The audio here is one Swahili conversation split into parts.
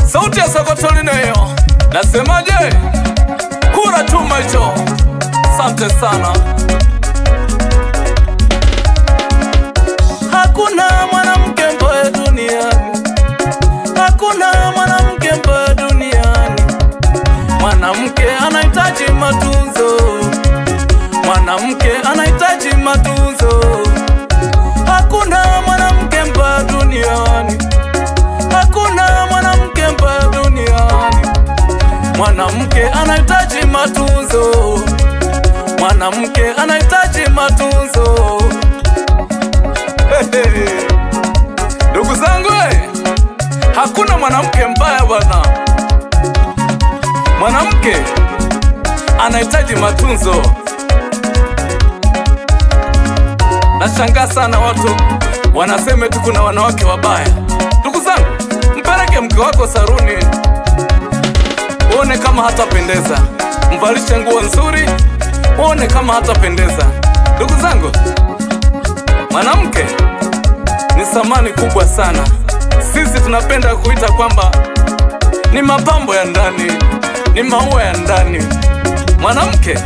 Sauti ya Sokotoline hiyo. Nasemaje? Kura chuma hicho. Asante sana. Hakuna mwanamke mbaya duniani. Hakuna mwanamke mbaya duniani. Mwanamke anahitaji matunzo. Mwanamke anahitaji matunzo. Hakuna mwanamke mbaya duniani. Hakuna mwanamke mbaya duniani. Mwanamke anahitaji matunzo. Mwanamke anahitaji matunzo. Ndugu zangu, hakuna mwanamke mbaya bwana. Mwanamke anahitaji matunzo. Nashangaa sana watu wanasema tu kuna wanawake wabaya. Ndugu zangu, mpeleke mke wako saruni, uone kama hatapendeza. Mvalishe nguo nzuri, uone kama hatapendeza. Ndugu zangu, mwanamke ni thamani kubwa sana. Sisi tunapenda kuita kwamba ni mapambo ya ndani, ni maua ya ndani. Mwanamke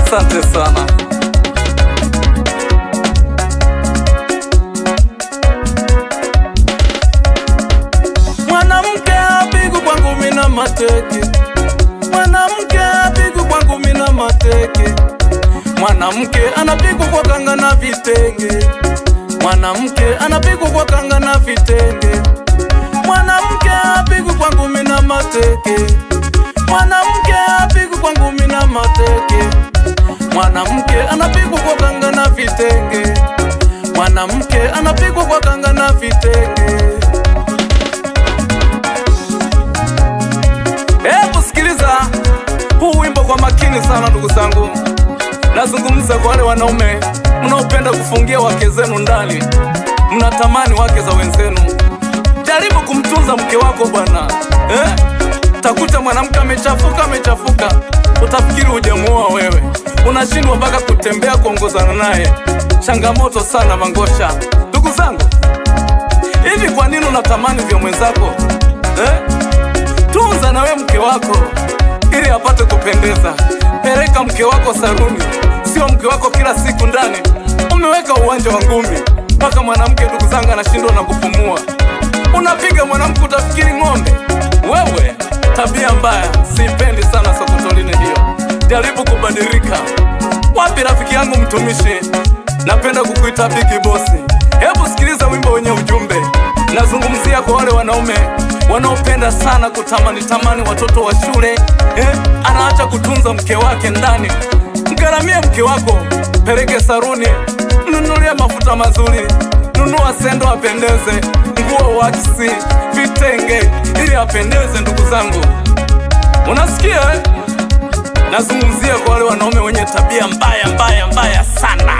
asante sana. Mwanamke apigwa kwa ngumi na mateke. Mwanamke apigwa kwa ngumi na mateke. Mwanamke anapigwa kwa kanga na vitenge. Mwanamke anapigwa kwa kanga na vitenge. Mwanamke apigwa kwa ngumi na mateke. Mwanamke apigwa kwa ngumi na mateke. Mwanamke anapigwa kwa kanga na vitenge. Mwanamke anapigwa kwa kanga na vitenge. Hebu sikiliza huu wimbo kwa makini sana ndugu zangu. Nazungumza kwa wale wanaume mnaopenda kufungia wake zenu ndani. Mnatamani wake za wenzenu. Jaribu kumtunza mke wako bwana. Utakuta mwanamke amechafuka. Utafikiri hujamuoa wewe. Unashindwa mpaka kutembea kuongozana naye. Changamoto sana Mangosha. Ndugu zangu, hivi kwa nini unatamani vya mwenzako? Tunza na wewe mke wako ili apate kupendeza. Peleka mke wako saruni, sio mke wako kila siku ndani. Umeweka uwanja wa ngumi mpaka mwanamke ndugu zangu anashindwa na kupumua. Unapiga mwanamke utafikiri ng'ombe. Wewe tabia mbaya, sipendi sana Sokotoline hiyo. Jaribu kubadilika. Wapi rafiki yangu mtumishi? Napenda kukuita big boss. Hebu sikiliza wimbo wenye ujumbe. Nazungumzia kwa wale wanaume wanaopenda sana kutamani watoto wa shule. Anaacha kutunza mke wake ndani. Mgaramie mke wako, peleke saruni, nunulie mafuta mazuri, nunua sendo apendeze, nguo waxi, vitenge ili apendeze ndugu zangu. Unasikia? Nazungumzia kwa wale wanaume wenye tabia mbaya sana.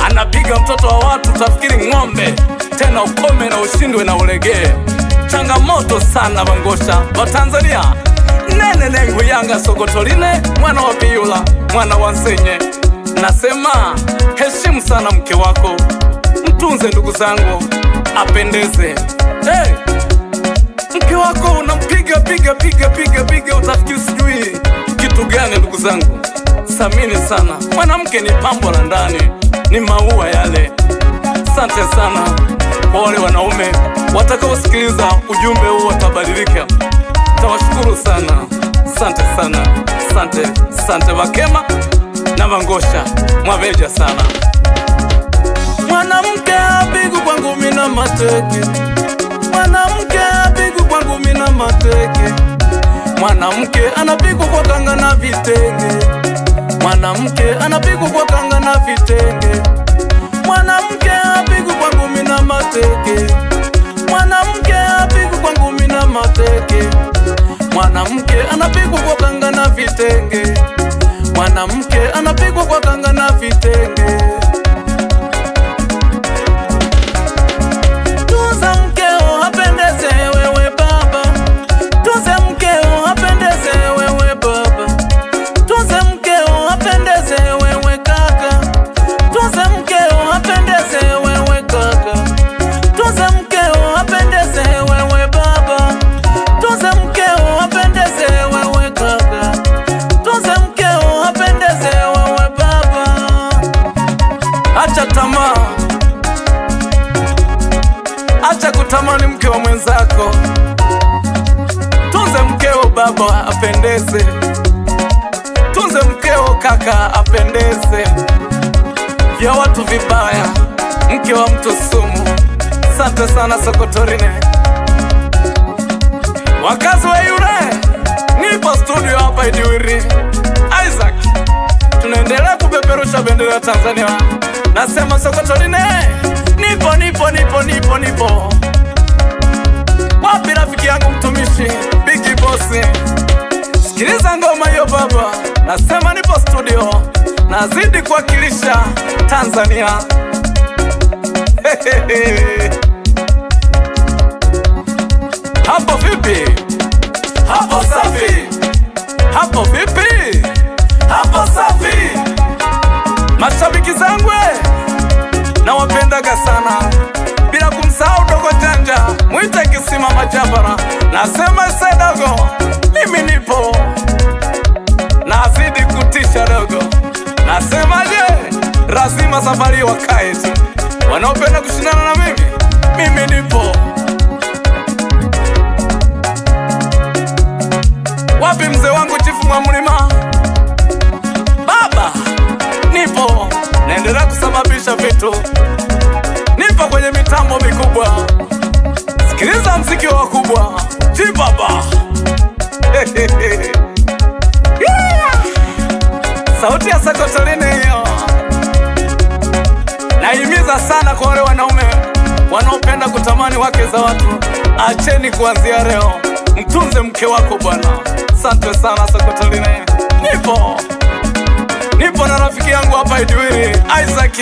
Anapiga mtoto wa watu utafikiri ng'ombe. Tena ukome na ushindwe na ulegee. Changamoto sana Mangosha wa Tanzania. Nene nguyanga Sokotoline, mwana wa Biyula, mwana wa Nsenye. Nasema heshimu sana mke wako. Mtunze ndugu zangu, apendeze. Mke wako unampiga piga utafikiri sijui kitu gani ndugu zangu. Samini sana. Mwanamke ni pambo la ndani, ni maua yale. Asante sana kwa wale wanaume watakaosikiliza ujumbe huu watabadilika. Tawashukuru sana. Asante sana. Asante Wakema na Mangosha. Mwabeja sana. Mwanamke apigwa kwa ngumi na mateke. Mwanamke apigwa kwa ngumi na mateke. Mwanamke anapigwa kwa kanga na vitenge. Mwanamke anapigwa kwa kanga na vitenge. Mwanamke apigwa kwa ngumi na mateke. Mwanamke apigwa kwa ngumi na mateke. Mwanamke anapigwa kwa kanga na vitenge. Mwanamke anapigwa kwa kanga na vitenge. Tunza mkeo apendeze wewe baba. Tunza mkeo apendeze wewe baba. Tunza mkeo apendeze wewe kaka. Tunza mkeo apendeze wewe kaka. Tunza mkeo apendeze acha tamaa, acha kutamani mke wa mwenzako. Tunze mkeo baba apendeze, tunze mkeo kaka apendeze. Vya watu vibaya, mke wa mtu sumu. Asante sana Sokotorine. Wakazi wa Yure, nipo studio hapa Idiwiri. Isaac, tunaendelea kupeperusha bendera ya Tanzania. Nasema Sokotorine, nipo. Wapi rafiki yangu mtumishi Big Boss? Sikiliza ngoma hiyo baba. Nasema nipo studio, nazidi kuwakilisha Tanzania. Hapo vipi? Hapo safi. Hapo vipi? Hapo safi. Mashabiki zangu na wapendaga sana, bila kumsahau dogo janja mwite Kisima Majabara. Nasema sedogo, mimi nipo, nazidi kutisha dogo. Nasema je, lazima safari wakae tu, wanaopenda kushindana na mimi nipo. Wapi mzee wangu Chifu Mwamulima? Baba, nipo, naendelea kusababisha vitu. Nipo kwenye mitambo mikubwa. Sikiliza mziki wa wakubwa. Chibaba. Sauti ya Sokotorine hiyo. Naimiza sana kwa wale wanaume wanaopenda kutamani wake za watu. Acheni kuanzia leo, mtunze mke wako bwana. Asante sana Sokotorine. Nipo na rafiki yangu hapa Idiwiri, Isaac.